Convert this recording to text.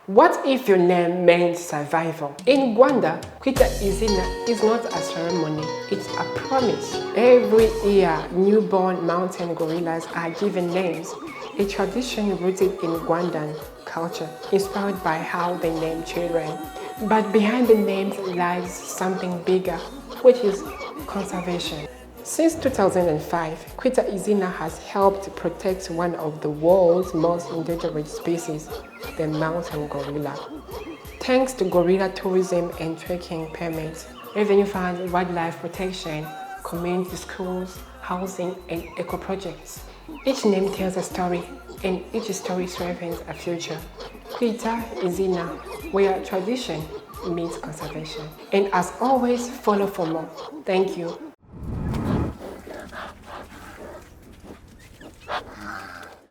What if your name meant survival? In Rwanda, Kwita Izina is not a ceremony, it's a promise. Every year, newborn mountain gorillas are given names, a tradition rooted in Rwandan culture, inspired by how they name children. But behind the names lies something bigger, which is conservation. Since 2005, Kwita Izina has helped protect one of the world's most endangered species, the mountain gorilla. Thanks to gorilla tourism and trekking permits, revenue funds, wildlife protection, community schools, housing, and eco projects. Each name tells a story, and each story strengthens a future. Kwita Izina, where tradition meets conservation. And as always, follow for more. Thank you.